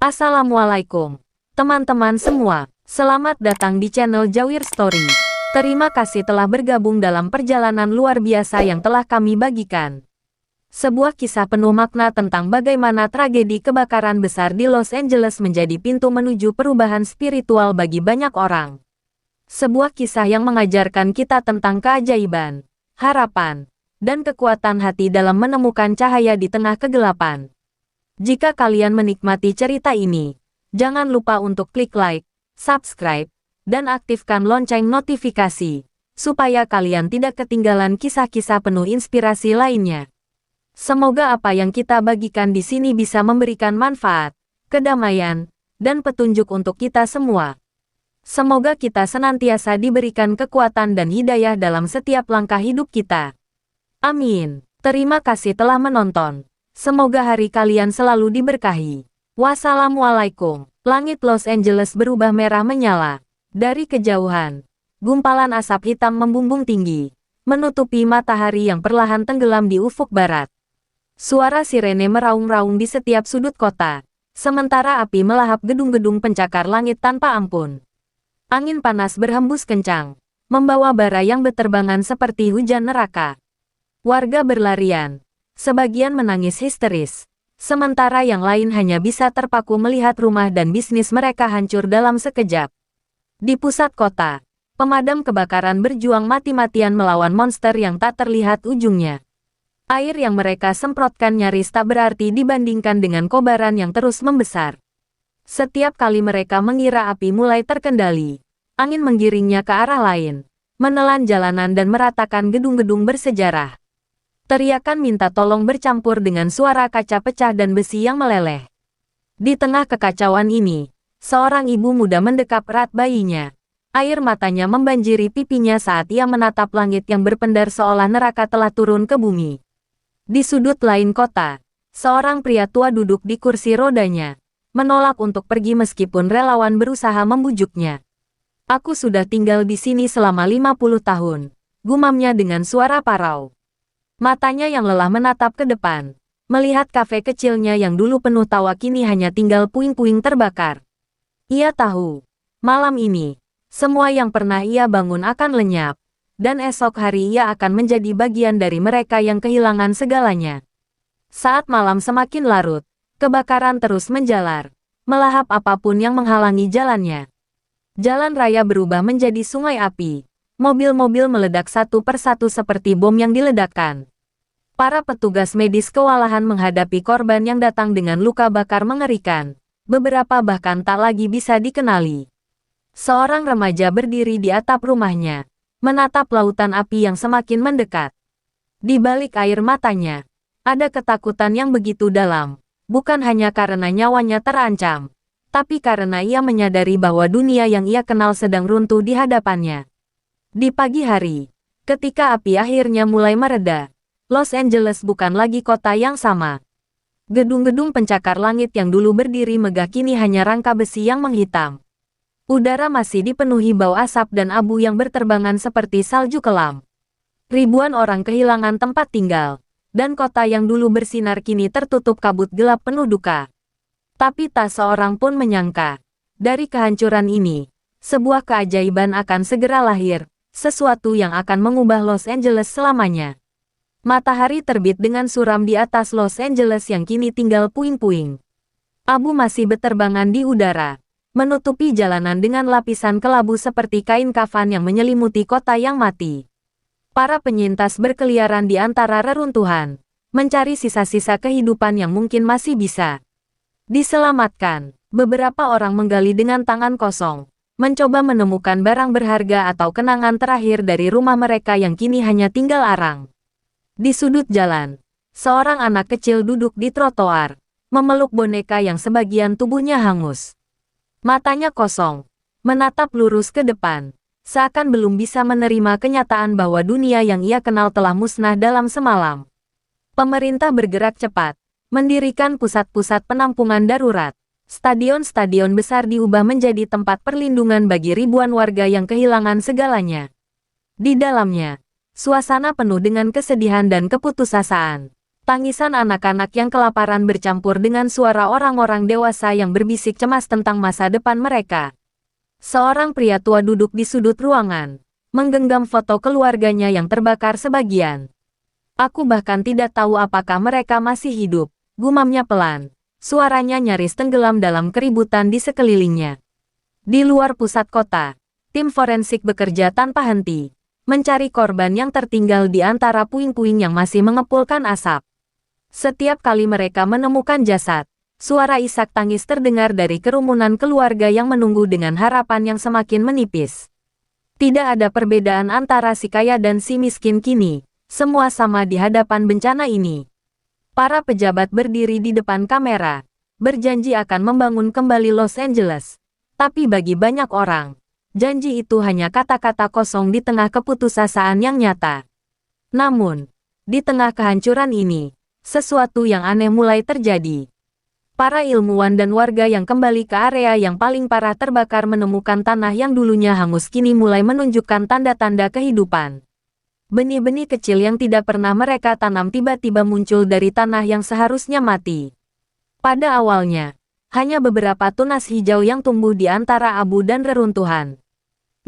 Assalamualaikum, teman-teman semua. Selamat datang di channel Jawir Story. Terima kasih telah bergabung dalam perjalanan luar biasa yang telah kami bagikan. Sebuah kisah penuh makna tentang bagaimana tragedi kebakaran besar di Los Angeles menjadi pintu menuju perubahan spiritual bagi banyak orang. Sebuah kisah yang mengajarkan kita tentang keajaiban, harapan, dan kekuatan hati dalam menemukan cahaya di tengah kegelapan. Jika kalian menikmati cerita ini, jangan lupa untuk klik like, subscribe, dan aktifkan lonceng notifikasi, supaya kalian tidak ketinggalan kisah-kisah penuh inspirasi lainnya. Semoga apa yang kita bagikan di sini bisa memberikan manfaat, kedamaian, dan petunjuk untuk kita semua. Semoga kita senantiasa diberikan kekuatan dan hidayah dalam setiap langkah hidup kita. Amin. Terima kasih telah menonton. Semoga hari kalian selalu diberkahi. Wassalamualaikum. Langit Los Angeles berubah merah menyala. Dari kejauhan, gumpalan asap hitam membumbung tinggi, menutupi matahari yang perlahan tenggelam di ufuk barat. Suara sirene meraung-raung di setiap sudut kota, sementara api melahap gedung-gedung pencakar langit tanpa ampun. Angin panas berhembus kencang, membawa bara yang berterbangan seperti hujan neraka. Warga berlarian. Sebagian menangis histeris, sementara yang lain hanya bisa terpaku melihat rumah dan bisnis mereka hancur dalam sekejap. Di pusat kota, pemadam kebakaran berjuang mati-matian melawan monster yang tak terlihat ujungnya. Air yang mereka semprotkan nyaris tak berarti dibandingkan dengan kobaran yang terus membesar. Setiap kali mereka mengira api mulai terkendali, angin menggiringnya ke arah lain, menelan jalanan dan meratakan gedung-gedung bersejarah. Teriakan minta tolong bercampur dengan suara kaca pecah dan besi yang meleleh. Di tengah kekacauan ini, seorang ibu muda mendekap erat bayinya. Air matanya membanjiri pipinya saat ia menatap langit yang berpendar seolah neraka telah turun ke bumi. Di sudut lain kota, seorang pria tua duduk di kursi rodanya, menolak untuk pergi meskipun relawan berusaha membujuknya. "Aku sudah tinggal di sini selama 50 tahun, gumamnya dengan suara parau. Matanya yang lelah menatap ke depan, melihat kafe kecilnya yang dulu penuh tawa kini hanya tinggal puing-puing terbakar. Ia tahu, malam ini, semua yang pernah ia bangun akan lenyap, dan esok hari ia akan menjadi bagian dari mereka yang kehilangan segalanya. Saat malam semakin larut, kebakaran terus menjalar, melahap apapun yang menghalangi jalannya. Jalan raya berubah menjadi sungai api. Mobil-mobil meledak satu persatu seperti bom yang diledakkan. Para petugas medis kewalahan menghadapi korban yang datang dengan luka bakar mengerikan. Beberapa bahkan tak lagi bisa dikenali. Seorang remaja berdiri di atap rumahnya, menatap lautan api yang semakin mendekat. Di balik air matanya, ada ketakutan yang begitu dalam, bukan hanya karena nyawanya terancam, tapi karena ia menyadari bahwa dunia yang ia kenal sedang runtuh di hadapannya. Di pagi hari, ketika api akhirnya mulai mereda, Los Angeles bukan lagi kota yang sama. Gedung-gedung pencakar langit yang dulu berdiri megah kini hanya rangka besi yang menghitam. Udara masih dipenuhi bau asap dan abu yang berterbangan seperti salju kelam. Ribuan orang kehilangan tempat tinggal, dan kota yang dulu bersinar kini tertutup kabut gelap penuh duka. Tapi tak seorang pun menyangka, dari kehancuran ini, sebuah keajaiban akan segera lahir. Sesuatu yang akan mengubah Los Angeles selamanya. Matahari terbit dengan suram di atas Los Angeles yang kini tinggal puing-puing. Abu masih berterbangan di udara, menutupi jalanan dengan lapisan kelabu seperti kain kafan yang menyelimuti kota yang mati. Para penyintas berkeliaran di antara reruntuhan, mencari sisa-sisa kehidupan yang mungkin masih bisa diselamatkan. Beberapa orang menggali dengan tangan kosong, mencoba menemukan barang berharga atau kenangan terakhir dari rumah mereka yang kini hanya tinggal arang. Di sudut jalan, seorang anak kecil duduk di trotoar, memeluk boneka yang sebagian tubuhnya hangus. Matanya kosong, menatap lurus ke depan, seakan belum bisa menerima kenyataan bahwa dunia yang ia kenal telah musnah dalam semalam. Pemerintah bergerak cepat, mendirikan pusat-pusat penampungan darurat. Stadion-stadion besar diubah menjadi tempat perlindungan bagi ribuan warga yang kehilangan segalanya. Di dalamnya, suasana penuh dengan kesedihan dan keputusasaan. Tangisan anak-anak yang kelaparan bercampur dengan suara orang-orang dewasa yang berbisik cemas tentang masa depan mereka. Seorang pria tua duduk di sudut ruangan, menggenggam foto keluarganya yang terbakar sebagian. Aku bahkan tidak tahu apakah mereka masih hidup, gumamnya pelan. Suaranya nyaris tenggelam dalam keributan di sekelilingnya. Di luar pusat kota, tim forensik bekerja tanpa henti, mencari korban yang tertinggal di antara puing-puing yang masih mengepulkan asap. Setiap kali mereka menemukan jasad, suara isak tangis terdengar dari kerumunan keluarga yang menunggu dengan harapan yang semakin menipis. Tidak ada perbedaan antara si kaya dan si miskin kini, semua sama di hadapan bencana ini. Para pejabat berdiri di depan kamera, berjanji akan membangun kembali Los Angeles. Tapi bagi banyak orang, janji itu hanya kata-kata kosong di tengah keputusasaan yang nyata. Namun, di tengah kehancuran ini, sesuatu yang aneh mulai terjadi. Para ilmuwan dan warga yang kembali ke area yang paling parah terbakar menemukan tanah yang dulunya hangus kini mulai menunjukkan tanda-tanda kehidupan. Benih-benih kecil yang tidak pernah mereka tanam tiba-tiba muncul dari tanah yang seharusnya mati. Pada awalnya, hanya beberapa tunas hijau yang tumbuh di antara abu dan reruntuhan.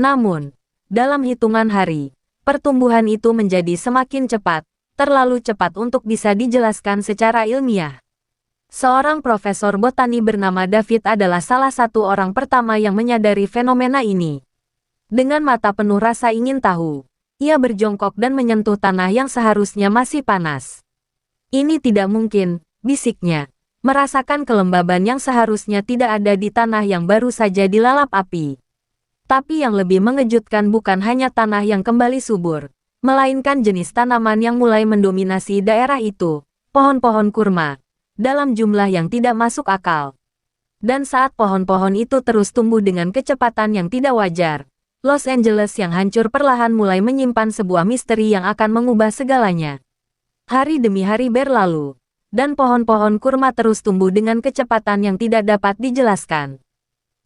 Namun, dalam hitungan hari, pertumbuhan itu menjadi semakin cepat, terlalu cepat untuk bisa dijelaskan secara ilmiah. Seorang profesor botani bernama David adalah salah satu orang pertama yang menyadari fenomena ini. Dengan mata penuh rasa ingin tahu, ia berjongkok dan menyentuh tanah yang seharusnya masih panas. Ini tidak mungkin, bisiknya, merasakan kelembaban yang seharusnya tidak ada di tanah yang baru saja dilalap api. Tapi yang lebih mengejutkan bukan hanya tanah yang kembali subur, melainkan jenis tanaman yang mulai mendominasi daerah itu, pohon-pohon kurma, dalam jumlah yang tidak masuk akal. Dan saat pohon-pohon itu terus tumbuh dengan kecepatan yang tidak wajar, Los Angeles yang hancur perlahan mulai menyimpan sebuah misteri yang akan mengubah segalanya. Hari demi hari berlalu, dan pohon-pohon kurma terus tumbuh dengan kecepatan yang tidak dapat dijelaskan.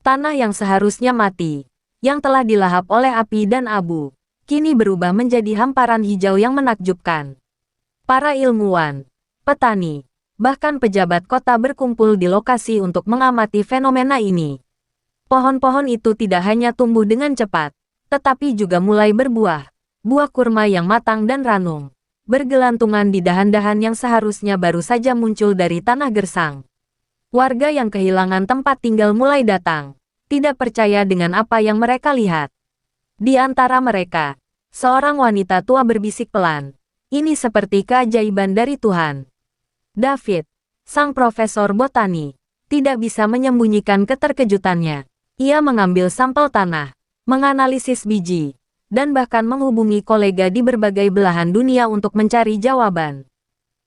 Tanah yang seharusnya mati, yang telah dilahap oleh api dan abu, kini berubah menjadi hamparan hijau yang menakjubkan. Para ilmuwan, petani, bahkan pejabat kota berkumpul di lokasi untuk mengamati fenomena ini. Pohon-pohon itu tidak hanya tumbuh dengan cepat, tetapi juga mulai berbuah. Buah kurma yang matang dan ranum, bergelantungan di dahan-dahan yang seharusnya baru saja muncul dari tanah gersang. Warga yang kehilangan tempat tinggal mulai datang, tidak percaya dengan apa yang mereka lihat. Di antara mereka, seorang wanita tua berbisik pelan, "Ini seperti keajaiban dari Tuhan." David, sang profesor botani, tidak bisa menyembunyikan keterkejutannya. Ia mengambil sampel tanah, menganalisis biji, dan bahkan menghubungi kolega di berbagai belahan dunia untuk mencari jawaban.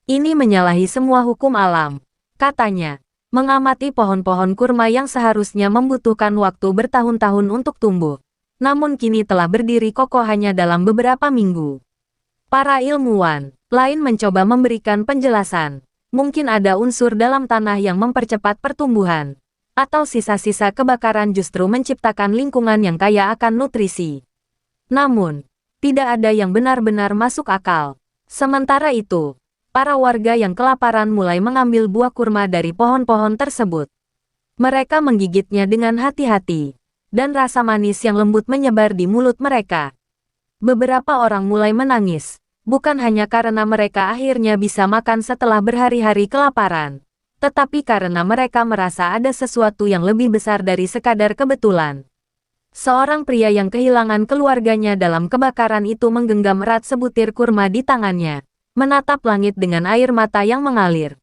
Ini menyalahi semua hukum alam, katanya. Mengamati pohon-pohon kurma yang seharusnya membutuhkan waktu bertahun-tahun untuk tumbuh, namun kini telah berdiri kokoh hanya dalam beberapa minggu. Para ilmuwan lain mencoba memberikan penjelasan. Mungkin ada unsur dalam tanah yang mempercepat pertumbuhan, atau sisa-sisa kebakaran justru menciptakan lingkungan yang kaya akan nutrisi. Namun, tidak ada yang benar-benar masuk akal. Sementara itu, para warga yang kelaparan mulai mengambil buah kurma dari pohon-pohon tersebut. Mereka menggigitnya dengan hati-hati, dan rasa manis yang lembut menyebar di mulut mereka. Beberapa orang mulai menangis, bukan hanya karena mereka akhirnya bisa makan setelah berhari-hari kelaparan, tetapi karena mereka merasa ada sesuatu yang lebih besar dari sekadar kebetulan. Seorang pria yang kehilangan keluarganya dalam kebakaran itu menggenggam erat sebutir kurma di tangannya, menatap langit dengan air mata yang mengalir.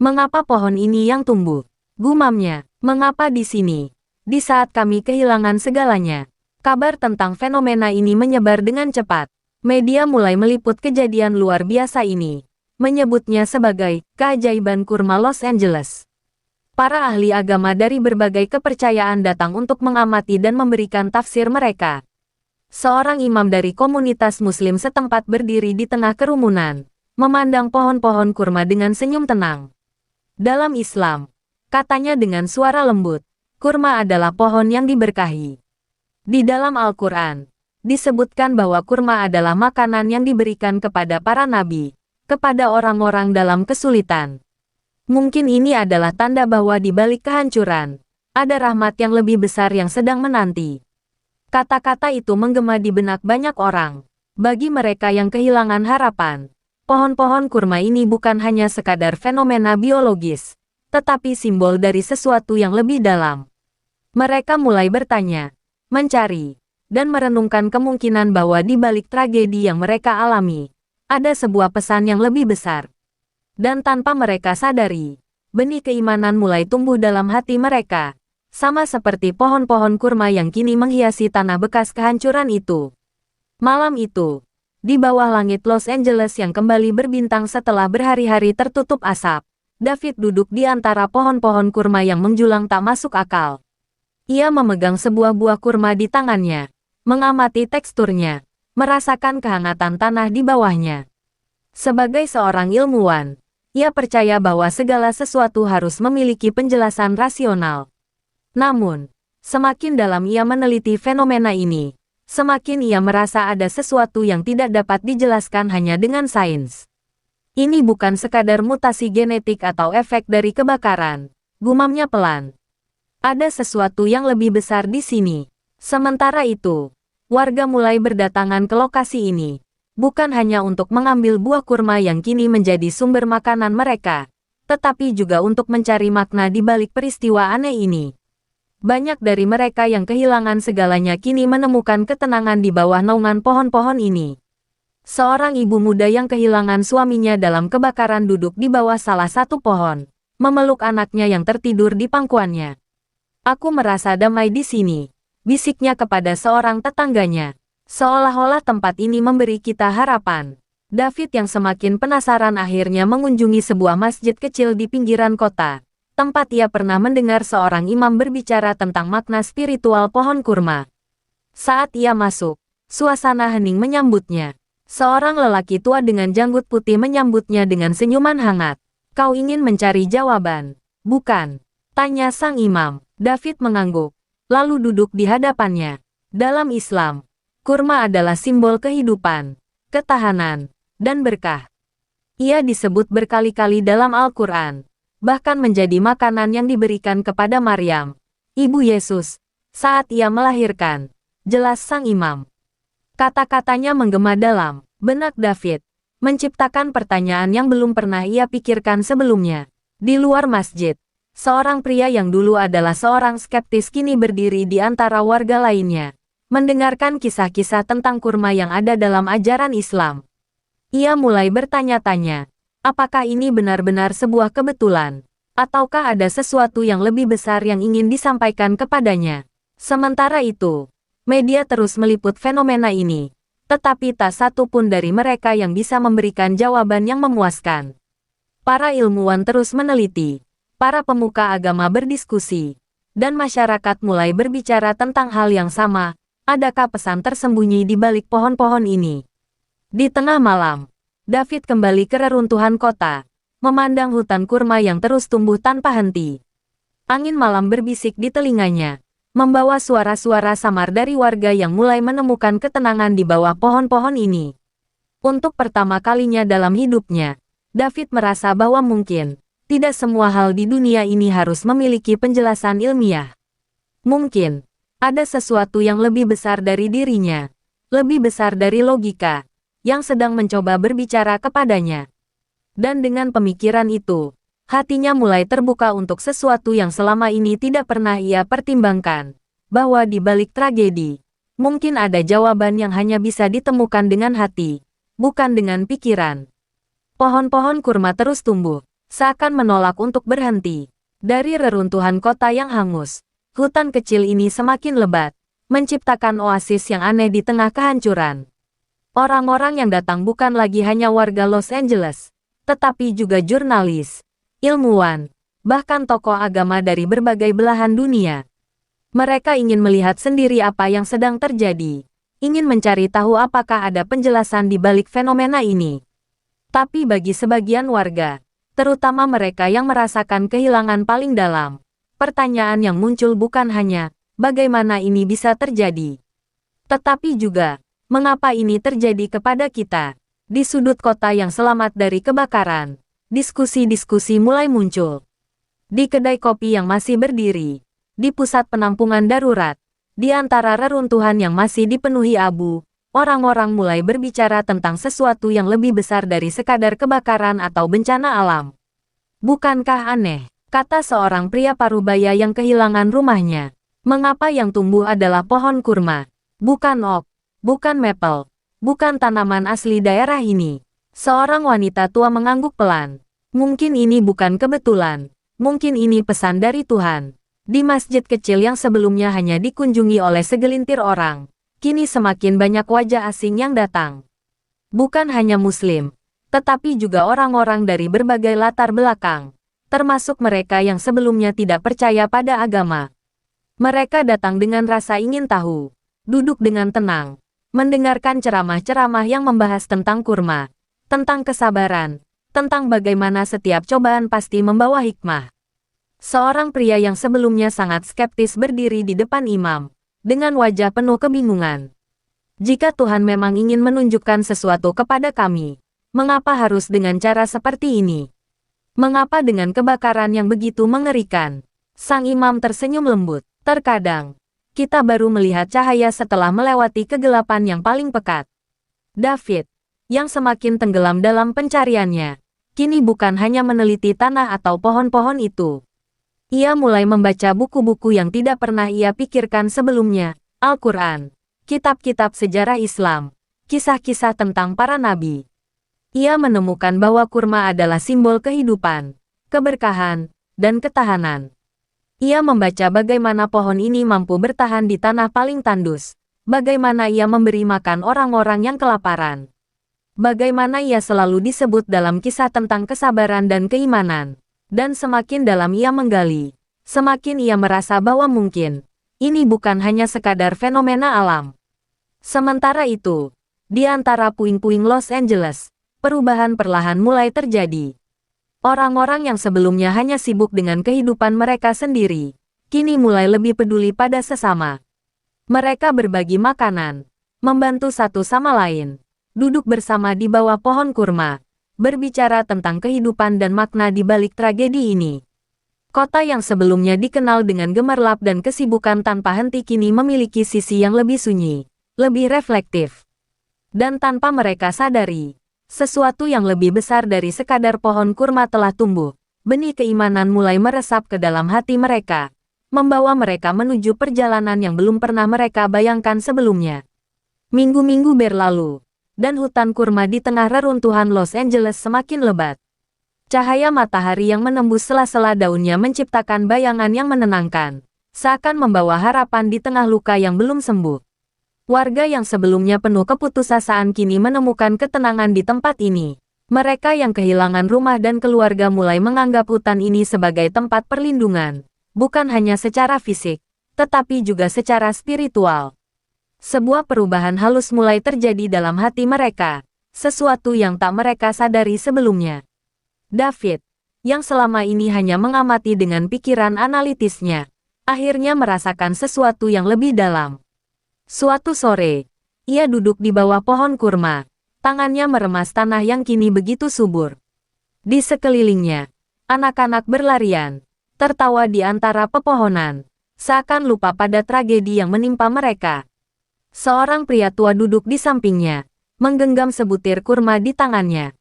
"Mengapa pohon ini yang tumbuh?" gumamnya. "Mengapa di sini? Di saat kami kehilangan segalanya." Kabar tentang fenomena ini menyebar dengan cepat. Media mulai meliput kejadian luar biasa ini, menyebutnya sebagai keajaiban kurma Los Angeles. Para ahli agama dari berbagai kepercayaan datang untuk mengamati dan memberikan tafsir mereka. Seorang imam dari komunitas Muslim setempat berdiri di tengah kerumunan, memandang pohon-pohon kurma dengan senyum tenang. "Dalam Islam," katanya dengan suara lembut, "kurma adalah pohon yang diberkahi. Di dalam Al-Quran, disebutkan bahwa kurma adalah makanan yang diberikan kepada para nabi, kepada orang-orang dalam kesulitan. Mungkin ini adalah tanda bahwa di balik kehancuran, ada rahmat yang lebih besar yang sedang menanti. Kata-kata itu menggema di benak banyak orang. Bagi mereka yang kehilangan harapan, pohon-pohon kurma ini bukan hanya sekadar fenomena biologis, tetapi simbol dari sesuatu yang lebih dalam. Mereka mulai bertanya, mencari, dan merenungkan kemungkinan bahwa di balik tragedi yang mereka alami, ada sebuah pesan yang lebih besar. Dan tanpa mereka sadari, benih keimanan mulai tumbuh dalam hati mereka, sama seperti pohon-pohon kurma yang kini menghiasi tanah bekas kehancuran itu. Malam itu, di bawah langit Los Angeles yang kembali berbintang setelah berhari-hari tertutup asap, David duduk di antara pohon-pohon kurma yang menjulang tak masuk akal. Ia memegang sebuah buah kurma di tangannya, mengamati teksturnya, merasakan kehangatan tanah di bawahnya. Sebagai seorang ilmuwan, ia percaya bahwa segala sesuatu harus memiliki penjelasan rasional. Namun, semakin dalam ia meneliti fenomena ini, semakin ia merasa ada sesuatu yang tidak dapat dijelaskan hanya dengan sains. Ini bukan sekadar mutasi genetik atau efek dari kebakaran, gumamnya pelan. Ada sesuatu yang lebih besar di sini. Sementara itu, warga mulai berdatangan ke lokasi ini, bukan hanya untuk mengambil buah kurma yang kini menjadi sumber makanan mereka, tetapi juga untuk mencari makna di balik peristiwa aneh ini. Banyak dari mereka yang kehilangan segalanya kini menemukan ketenangan di bawah naungan pohon-pohon ini. Seorang ibu muda yang kehilangan suaminya dalam kebakaran duduk di bawah salah satu pohon, memeluk anaknya yang tertidur di pangkuannya. Aku merasa damai di sini, bisiknya kepada seorang tetangganya. Seolah-olah tempat ini memberi kita harapan. David yang semakin penasaran akhirnya mengunjungi sebuah masjid kecil di pinggiran kota, tempat ia pernah mendengar seorang imam berbicara tentang makna spiritual pohon kurma. Saat ia masuk, suasana hening menyambutnya. Seorang lelaki tua dengan janggut putih menyambutnya dengan senyuman hangat. Kau ingin mencari jawaban, bukan? Tanya sang imam. David mengangguk, lalu duduk di hadapannya. Dalam Islam, kurma adalah simbol kehidupan, ketahanan, dan berkah. Ia disebut berkali-kali dalam Al-Quran, bahkan menjadi makanan yang diberikan kepada Maryam, ibu Yesus, saat ia melahirkan. Jelas sang imam. Kata-katanya menggema dalam benak David, menciptakan pertanyaan yang belum pernah ia pikirkan sebelumnya. Di luar masjid, seorang pria yang dulu adalah seorang skeptis kini berdiri di antara warga lainnya, mendengarkan kisah-kisah tentang kurma yang ada dalam ajaran Islam. Ia mulai bertanya-tanya, apakah ini benar-benar sebuah kebetulan, ataukah ada sesuatu yang lebih besar yang ingin disampaikan kepadanya. Sementara itu, media terus meliput fenomena ini, tetapi tak satu pun dari mereka yang bisa memberikan jawaban yang memuaskan. Para ilmuwan terus meneliti. Para pemuka agama berdiskusi, dan masyarakat mulai berbicara tentang hal yang sama. Adakah pesan tersembunyi di balik pohon-pohon ini? Di tengah malam, David kembali ke reruntuhan kota, memandang hutan kurma yang terus tumbuh tanpa henti. Angin malam berbisik di telinganya, membawa suara-suara samar dari warga yang mulai menemukan ketenangan di bawah pohon-pohon ini. Untuk pertama kalinya dalam hidupnya, David merasa bahwa mungkin tidak semua hal di dunia ini harus memiliki penjelasan ilmiah. Mungkin ada sesuatu yang lebih besar dari dirinya, lebih besar dari logika, yang sedang mencoba berbicara kepadanya. Dan dengan pemikiran itu, hatinya mulai terbuka untuk sesuatu yang selama ini tidak pernah ia pertimbangkan, bahwa di balik tragedi, mungkin ada jawaban yang hanya bisa ditemukan dengan hati, bukan dengan pikiran. Pohon-pohon kurma terus tumbuh, seakan menolak untuk berhenti. Dari reruntuhan kota yang hangus, hutan kecil ini semakin lebat, menciptakan oasis yang aneh di tengah kehancuran. Orang-orang yang datang bukan lagi hanya warga Los Angeles, tetapi juga jurnalis, ilmuwan, bahkan tokoh agama dari berbagai belahan dunia. Mereka ingin melihat sendiri apa yang sedang terjadi, ingin mencari tahu apakah ada penjelasan di balik fenomena ini. Tapi bagi sebagian warga, terutama mereka yang merasakan kehilangan paling dalam, pertanyaan yang muncul bukan hanya, bagaimana ini bisa terjadi? Tetapi juga, mengapa ini terjadi kepada kita? Di sudut kota yang selamat dari kebakaran, diskusi-diskusi mulai muncul. Di kedai kopi yang masih berdiri, di pusat penampungan darurat, di antara reruntuhan yang masih dipenuhi abu, orang-orang mulai berbicara tentang sesuatu yang lebih besar dari sekadar kebakaran atau bencana alam. Bukankah aneh, kata seorang pria parubaya yang kehilangan rumahnya. Mengapa yang tumbuh adalah pohon kurma, bukan oak, bukan maple, bukan tanaman asli daerah ini. Seorang wanita tua mengangguk pelan. Mungkin ini bukan kebetulan. Mungkin ini pesan dari Tuhan. Di masjid kecil yang sebelumnya hanya dikunjungi oleh segelintir orang, kini semakin banyak wajah asing yang datang. Bukan hanya Muslim, tetapi juga orang-orang dari berbagai latar belakang, termasuk mereka yang sebelumnya tidak percaya pada agama. Mereka datang dengan rasa ingin tahu, duduk dengan tenang, mendengarkan ceramah-ceramah yang membahas tentang kurma, tentang kesabaran, tentang bagaimana setiap cobaan pasti membawa hikmah. Seorang pria yang sebelumnya sangat skeptis berdiri di depan imam, dengan wajah penuh kebingungan. Jika Tuhan memang ingin menunjukkan sesuatu kepada kami, mengapa harus dengan cara seperti ini? Mengapa dengan kebakaran yang begitu mengerikan? Sang imam tersenyum lembut. Terkadang, kita baru melihat cahaya setelah melewati kegelapan yang paling pekat. David, yang semakin tenggelam dalam pencariannya, kini bukan hanya meneliti tanah atau pohon-pohon itu. Ia mulai membaca buku-buku yang tidak pernah ia pikirkan sebelumnya, Al-Quran, kitab-kitab sejarah Islam, kisah-kisah tentang para nabi. Ia menemukan bahwa kurma adalah simbol kehidupan, keberkahan, dan ketahanan. Ia membaca bagaimana pohon ini mampu bertahan di tanah paling tandus, bagaimana ia memberi makan orang-orang yang kelaparan, bagaimana ia selalu disebut dalam kisah tentang kesabaran dan keimanan. Dan semakin dalam ia menggali, semakin ia merasa bahwa mungkin ini bukan hanya sekadar fenomena alam. Sementara itu, di antara puing-puing Los Angeles, perubahan perlahan mulai terjadi. Orang-orang yang sebelumnya hanya sibuk dengan kehidupan mereka sendiri, kini mulai lebih peduli pada sesama. Mereka berbagi makanan, membantu satu sama lain, duduk bersama di bawah pohon kurma, berbicara tentang kehidupan dan makna di balik tragedi ini. Kota yang sebelumnya dikenal dengan gemerlap dan kesibukan tanpa henti kini memiliki sisi yang lebih sunyi, lebih reflektif. Dan tanpa mereka sadari, sesuatu yang lebih besar dari sekadar pohon kurma telah tumbuh. Benih keimanan mulai meresap ke dalam hati mereka, membawa mereka menuju perjalanan yang belum pernah mereka bayangkan sebelumnya. Minggu-minggu berlalu, dan hutan kurma di tengah reruntuhan Los Angeles semakin lebat. Cahaya matahari yang menembus sela-sela daunnya menciptakan bayangan yang menenangkan, seakan membawa harapan di tengah luka yang belum sembuh. Warga yang sebelumnya penuh keputusasaan kini menemukan ketenangan di tempat ini. Mereka yang kehilangan rumah dan keluarga mulai menganggap hutan ini sebagai tempat perlindungan, bukan hanya secara fisik, tetapi juga secara spiritual. Sebuah perubahan halus mulai terjadi dalam hati mereka, sesuatu yang tak mereka sadari sebelumnya. David, yang selama ini hanya mengamati dengan pikiran analitisnya, akhirnya merasakan sesuatu yang lebih dalam. Suatu sore, ia duduk di bawah pohon kurma, tangannya meremas tanah yang kini begitu subur. Di sekelilingnya, anak-anak berlarian, tertawa di antara pepohonan, seakan lupa pada tragedi yang menimpa mereka. Seorang pria tua duduk di sampingnya, menggenggam sebutir kurma di tangannya.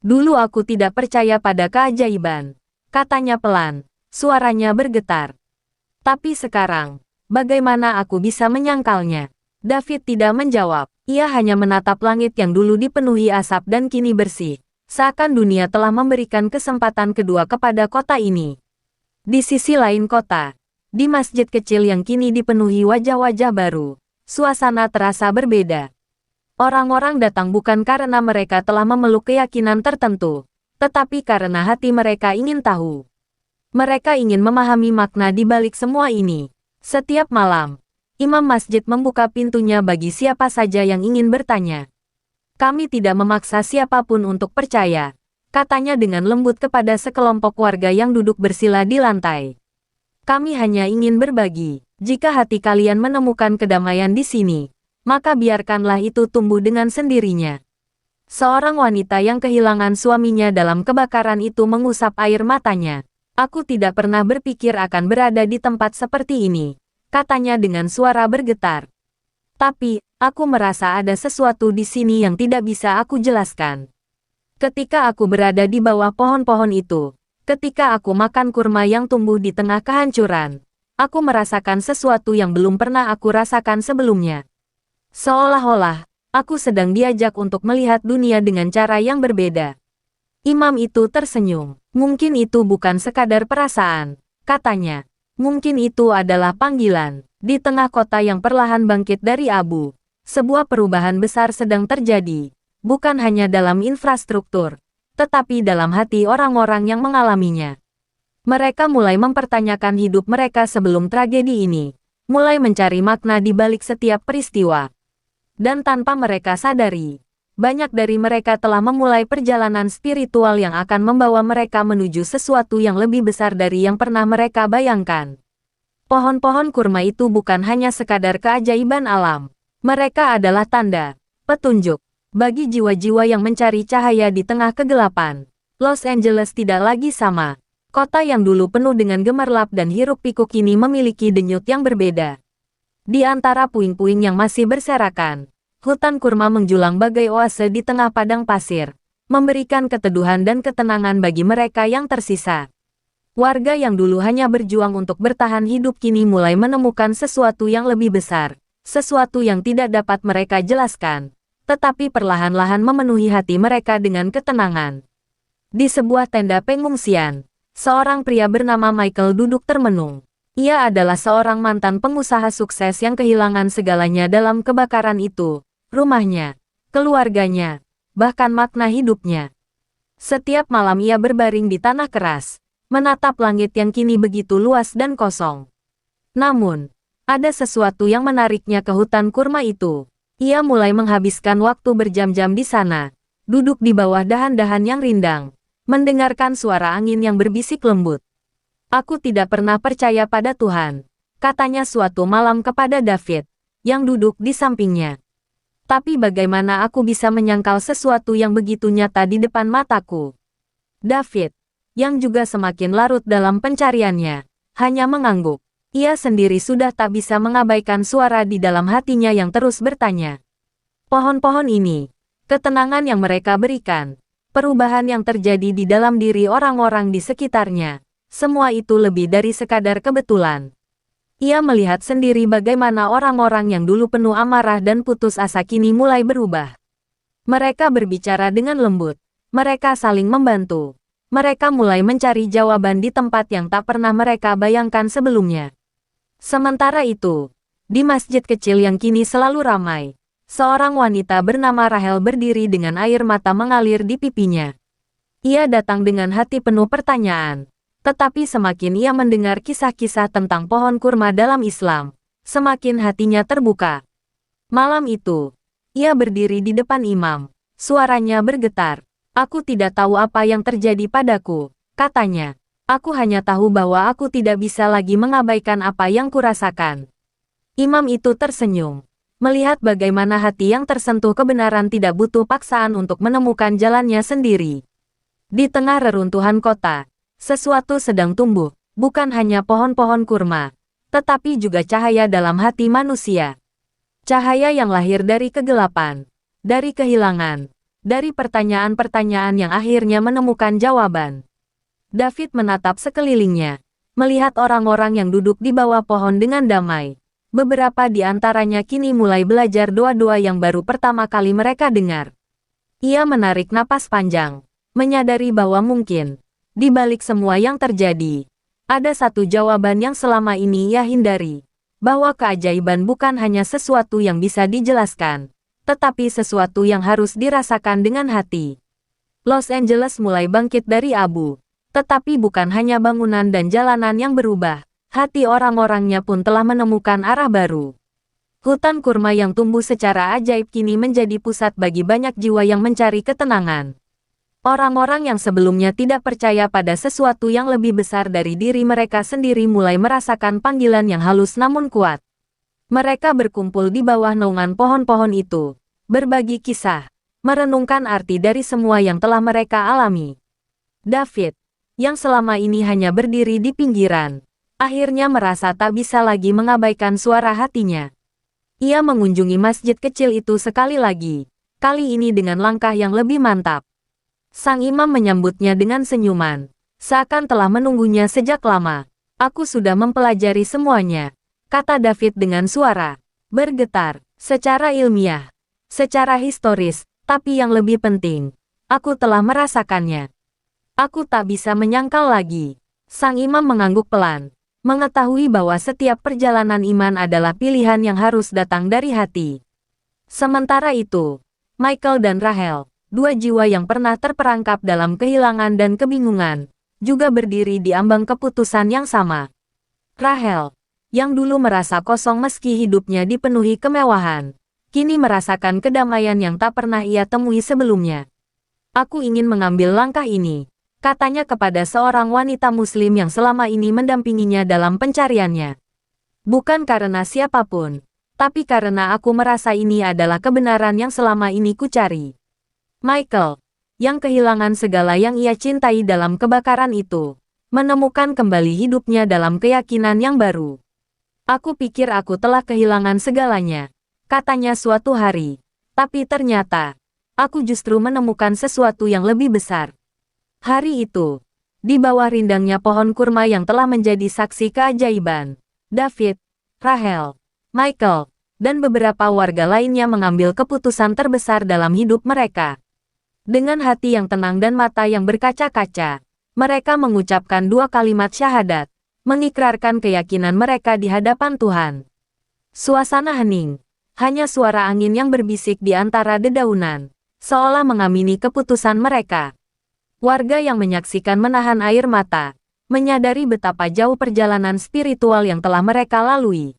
Dulu aku tidak percaya pada keajaiban, katanya pelan, suaranya bergetar. Tapi sekarang, bagaimana aku bisa menyangkalnya? David tidak menjawab, ia hanya menatap langit yang dulu dipenuhi asap dan kini bersih, seakan dunia telah memberikan kesempatan kedua kepada kota ini. Di sisi lain kota, di masjid kecil yang kini dipenuhi wajah-wajah baru, suasana terasa berbeda. Orang-orang datang bukan karena mereka telah memeluk keyakinan tertentu, tetapi karena hati mereka ingin tahu. Mereka ingin memahami makna di balik semua ini. Setiap malam, imam masjid membuka pintunya bagi siapa saja yang ingin bertanya. Kami tidak memaksa siapapun untuk percaya, katanya dengan lembut kepada sekelompok warga yang duduk bersila di lantai. Kami hanya ingin berbagi. Jika hati kalian menemukan kedamaian di sini, maka biarkanlah itu tumbuh dengan sendirinya. Seorang wanita yang kehilangan suaminya dalam kebakaran itu mengusap air matanya. Aku tidak pernah berpikir akan berada di tempat seperti ini, katanya dengan suara bergetar. Tapi, aku merasa ada sesuatu di sini yang tidak bisa aku jelaskan. Ketika aku berada di bawah pohon-pohon itu, ketika aku makan kurma yang tumbuh di tengah kehancuran, aku merasakan sesuatu yang belum pernah aku rasakan sebelumnya. Seolah-olah, aku sedang diajak untuk melihat dunia dengan cara yang berbeda. Imam itu tersenyum. Mungkin itu bukan sekadar perasaan, katanya. Mungkin itu adalah panggilan. Di tengah kota yang perlahan bangkit dari abu, sebuah perubahan besar sedang terjadi. Bukan hanya dalam infrastruktur, tetapi dalam hati orang-orang yang mengalaminya. Mereka mulai mempertanyakan hidup mereka sebelum tragedi ini. Mulai mencari makna di balik setiap peristiwa. Dan tanpa mereka sadari, banyak dari mereka telah memulai perjalanan spiritual yang akan membawa mereka menuju sesuatu yang lebih besar dari yang pernah mereka bayangkan. Pohon-pohon kurma itu bukan hanya sekadar keajaiban alam. Mereka adalah tanda, petunjuk, bagi jiwa-jiwa yang mencari cahaya di tengah kegelapan. Los Angeles tidak lagi sama. Kota yang dulu penuh dengan gemerlap dan hiruk-pikuk kini memiliki denyut yang berbeda. Di antara puing-puing yang masih berserakan, hutan kurma menjulang bagai oase di tengah padang pasir, memberikan keteduhan dan ketenangan bagi mereka yang tersisa. Warga yang dulu hanya berjuang untuk bertahan hidup kini mulai menemukan sesuatu yang lebih besar, sesuatu yang tidak dapat mereka jelaskan, tetapi perlahan-lahan memenuhi hati mereka dengan ketenangan. Di sebuah tenda pengungsian, seorang pria bernama Michael duduk termenung. Ia adalah seorang mantan pengusaha sukses yang kehilangan segalanya dalam kebakaran itu, rumahnya, keluarganya, bahkan makna hidupnya. Setiap malam ia berbaring di tanah keras, menatap langit yang kini begitu luas dan kosong. Namun, ada sesuatu yang menariknya ke hutan kurma itu. Ia mulai menghabiskan waktu berjam-jam di sana, duduk di bawah dahan-dahan yang rindang, mendengarkan suara angin yang berbisik lembut. Aku tidak pernah percaya pada Tuhan, katanya suatu malam kepada David, yang duduk di sampingnya. Tapi bagaimana aku bisa menyangkal sesuatu yang begitu nyata di depan mataku? David, yang juga semakin larut dalam pencariannya, hanya mengangguk. Ia sendiri sudah tak bisa mengabaikan suara di dalam hatinya yang terus bertanya. Pohon-pohon ini, ketenangan yang mereka berikan, perubahan yang terjadi di dalam diri orang-orang di sekitarnya, semua itu lebih dari sekadar kebetulan. Ia melihat sendiri bagaimana orang-orang yang dulu penuh amarah dan putus asa kini mulai berubah. Mereka berbicara dengan lembut. Mereka saling membantu. Mereka mulai mencari jawaban di tempat yang tak pernah mereka bayangkan sebelumnya. Sementara itu, di masjid kecil yang kini selalu ramai, seorang wanita bernama Rahel berdiri dengan air mata mengalir di pipinya. Ia datang dengan hati penuh pertanyaan. Tetapi semakin ia mendengar kisah-kisah tentang pohon kurma dalam Islam, semakin hatinya terbuka. Malam itu, ia berdiri di depan imam. Suaranya bergetar. Aku tidak tahu apa yang terjadi padaku, katanya. Aku hanya tahu bahwa aku tidak bisa lagi mengabaikan apa yang kurasakan. Imam itu tersenyum, melihat bagaimana hati yang tersentuh kebenaran tidak butuh paksaan untuk menemukan jalannya sendiri. Di tengah reruntuhan kota, sesuatu sedang tumbuh, bukan hanya pohon-pohon kurma, tetapi juga cahaya dalam hati manusia. Cahaya yang lahir dari kegelapan, dari kehilangan, dari pertanyaan-pertanyaan yang akhirnya menemukan jawaban. David menatap sekelilingnya, melihat orang-orang yang duduk di bawah pohon dengan damai. Beberapa di antaranya kini mulai belajar doa-doa yang baru pertama kali mereka dengar. Ia menarik napas panjang, menyadari bahwa mungkin, di balik semua yang terjadi, ada satu jawaban yang selama ini ia hindari, bahwa keajaiban bukan hanya sesuatu yang bisa dijelaskan, tetapi sesuatu yang harus dirasakan dengan hati. Los Angeles mulai bangkit dari abu, tetapi bukan hanya bangunan dan jalanan yang berubah, hati orang-orangnya pun telah menemukan arah baru. Hutan kurma yang tumbuh secara ajaib kini menjadi pusat bagi banyak jiwa yang mencari ketenangan. Orang-orang yang sebelumnya tidak percaya pada sesuatu yang lebih besar dari diri mereka sendiri mulai merasakan panggilan yang halus namun kuat. Mereka berkumpul di bawah naungan pohon-pohon itu, berbagi kisah, merenungkan arti dari semua yang telah mereka alami. David, yang selama ini hanya berdiri di pinggiran, akhirnya merasa tak bisa lagi mengabaikan suara hatinya. Ia mengunjungi masjid kecil itu sekali lagi, kali ini dengan langkah yang lebih mantap. Sang imam menyambutnya dengan senyuman, seakan telah menunggunya sejak lama. Aku sudah mempelajari semuanya, kata David dengan suara bergetar, secara ilmiah, secara historis, tapi yang lebih penting, aku telah merasakannya. Aku tak bisa menyangkal lagi. Sang imam mengangguk pelan, mengetahui bahwa setiap perjalanan iman adalah pilihan yang harus datang dari hati. Sementara itu, Michael dan Rahel, dua jiwa yang pernah terperangkap dalam kehilangan dan kebingungan, juga berdiri di ambang keputusan yang sama. Rahel, yang dulu merasa kosong meski hidupnya dipenuhi kemewahan, kini merasakan kedamaian yang tak pernah ia temui sebelumnya. Aku ingin mengambil langkah ini, katanya kepada seorang wanita muslim yang selama ini mendampinginya dalam pencariannya. Bukan karena siapapun, tapi karena aku merasa ini adalah kebenaran yang selama ini kucari. Michael, yang kehilangan segala yang ia cintai dalam kebakaran itu, menemukan kembali hidupnya dalam keyakinan yang baru. Aku pikir aku telah kehilangan segalanya, katanya suatu hari. Tapi ternyata, aku justru menemukan sesuatu yang lebih besar. Hari itu, di bawah rindangnya pohon kurma yang telah menjadi saksi keajaiban, David, Rahel, Michael, dan beberapa warga lainnya mengambil keputusan terbesar dalam hidup mereka. Dengan hati yang tenang dan mata yang berkaca-kaca, mereka mengucapkan dua kalimat syahadat, mengikrarkan keyakinan mereka di hadapan Tuhan. Suasana hening, hanya suara angin yang berbisik di antara dedaunan, seolah mengamini keputusan mereka. Warga yang menyaksikan menahan air mata, menyadari betapa jauh perjalanan spiritual yang telah mereka lalui.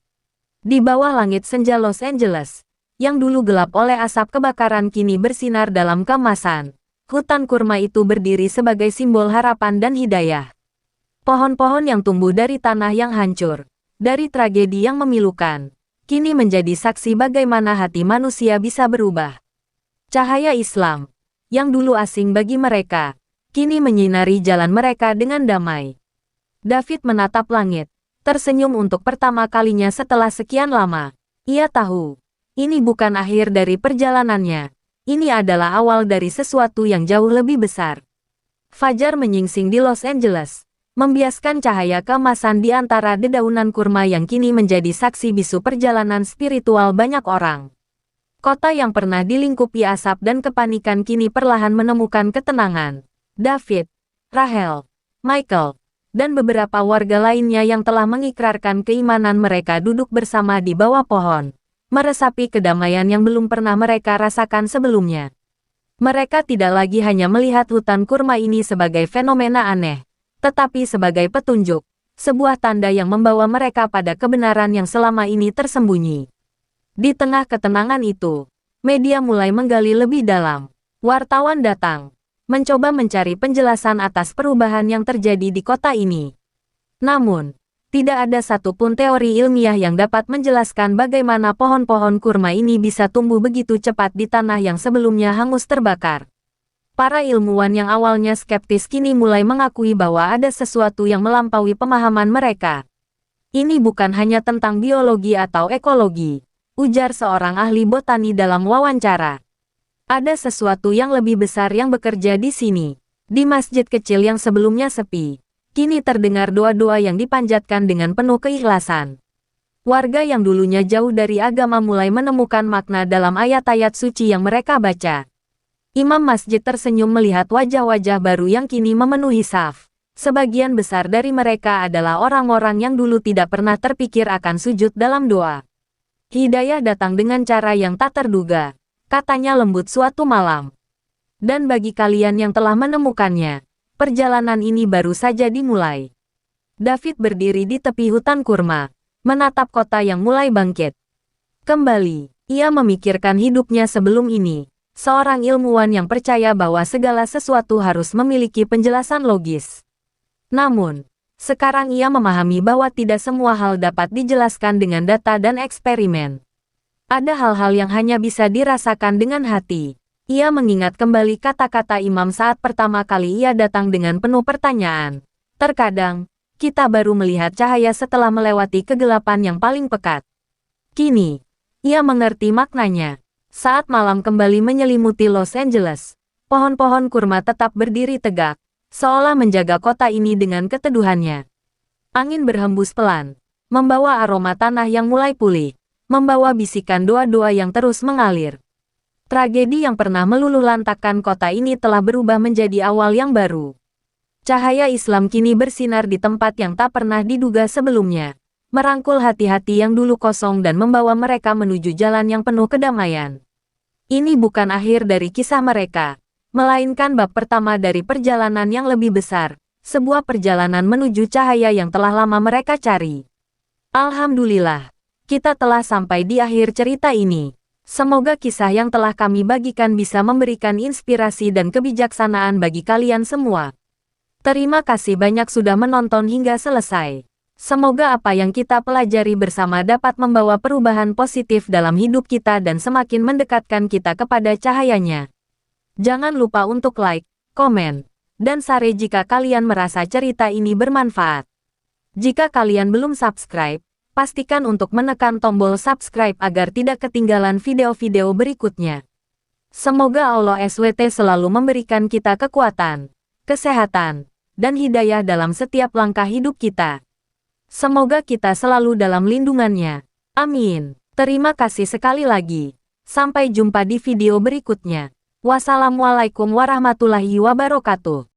Di bawah langit senja Los Angeles, yang dulu gelap oleh asap kebakaran kini bersinar dalam keemasan. Hutan kurma itu berdiri sebagai simbol harapan dan hidayah. Pohon-pohon yang tumbuh dari tanah yang hancur, dari tragedi yang memilukan, kini menjadi saksi bagaimana hati manusia bisa berubah. Cahaya Islam, yang dulu asing bagi mereka, kini menyinari jalan mereka dengan damai. David menatap langit, tersenyum untuk pertama kalinya setelah sekian lama. Ia tahu, ini bukan akhir dari perjalanannya. Ini adalah awal dari sesuatu yang jauh lebih besar. Fajar menyingsing di Los Angeles, membiaskan cahaya keemasan di antara dedaunan kurma yang kini menjadi saksi bisu perjalanan spiritual banyak orang. Kota yang pernah dilingkupi asap dan kepanikan kini perlahan menemukan ketenangan. David, Rahel, Michael, dan beberapa warga lainnya yang telah mengikrarkan keimanan mereka duduk bersama di bawah pohon, meresapi kedamaian yang belum pernah mereka rasakan sebelumnya. Mereka tidak lagi hanya melihat hutan kurma ini sebagai fenomena aneh, tetapi sebagai petunjuk, sebuah tanda yang membawa mereka pada kebenaran yang selama ini tersembunyi. Di tengah ketenangan itu, media mulai menggali lebih dalam. Wartawan datang, mencoba mencari penjelasan atas perubahan yang terjadi di kota ini. Namun, tidak ada satupun teori ilmiah yang dapat menjelaskan bagaimana pohon-pohon kurma ini bisa tumbuh begitu cepat di tanah yang sebelumnya hangus terbakar. Para ilmuwan yang awalnya skeptis kini mulai mengakui bahwa ada sesuatu yang melampaui pemahaman mereka. Ini bukan hanya tentang biologi atau ekologi, ujar seorang ahli botani dalam wawancara. Ada sesuatu yang lebih besar yang bekerja di sini. Di masjid kecil yang sebelumnya sepi, kini terdengar doa-doa yang dipanjatkan dengan penuh keikhlasan. Warga yang dulunya jauh dari agama mulai menemukan makna dalam ayat-ayat suci yang mereka baca. Imam masjid tersenyum melihat wajah-wajah baru yang kini memenuhi saf. Sebagian besar dari mereka adalah orang-orang yang dulu tidak pernah terpikir akan sujud dalam doa. Hidayah datang dengan cara yang tak terduga, katanya lembut suatu malam. Dan bagi kalian yang telah menemukannya, perjalanan ini baru saja dimulai. David berdiri di tepi hutan kurma, menatap kota yang mulai bangkit. Kembali, ia memikirkan hidupnya sebelum ini, seorang ilmuwan yang percaya bahwa segala sesuatu harus memiliki penjelasan logis. Namun, sekarang ia memahami bahwa tidak semua hal dapat dijelaskan dengan data dan eksperimen. Ada hal-hal yang hanya bisa dirasakan dengan hati. Ia mengingat kembali kata-kata imam saat pertama kali ia datang dengan penuh pertanyaan. Terkadang, kita baru melihat cahaya setelah melewati kegelapan yang paling pekat. Kini, ia mengerti maknanya. Saat malam kembali menyelimuti Los Angeles, pohon-pohon kurma tetap berdiri tegak, seolah menjaga kota ini dengan keteduhannya. Angin berhembus pelan, membawa aroma tanah yang mulai pulih, membawa bisikan doa-doa yang terus mengalir. Tragedi yang pernah meluluhlantakkan kota ini telah berubah menjadi awal yang baru. Cahaya Islam kini bersinar di tempat yang tak pernah diduga sebelumnya, merangkul hati-hati yang dulu kosong dan membawa mereka menuju jalan yang penuh kedamaian. Ini bukan akhir dari kisah mereka, melainkan bab pertama dari perjalanan yang lebih besar, sebuah perjalanan menuju cahaya yang telah lama mereka cari. Alhamdulillah, kita telah sampai di akhir cerita ini. Semoga kisah yang telah kami bagikan bisa memberikan inspirasi dan kebijaksanaan bagi kalian semua. Terima kasih banyak sudah menonton hingga selesai. Semoga apa yang kita pelajari bersama dapat membawa perubahan positif dalam hidup kita dan semakin mendekatkan kita kepada cahayanya. Jangan lupa untuk like, komen, dan share jika kalian merasa cerita ini bermanfaat. Jika kalian belum subscribe, pastikan untuk menekan tombol subscribe agar tidak ketinggalan video-video berikutnya. Semoga Allah SWT selalu memberikan kita kekuatan, kesehatan, dan hidayah dalam setiap langkah hidup kita. Semoga kita selalu dalam lindungannya. Amin. Terima kasih sekali lagi. Sampai jumpa di video berikutnya. Wassalamualaikum warahmatullahi wabarakatuh.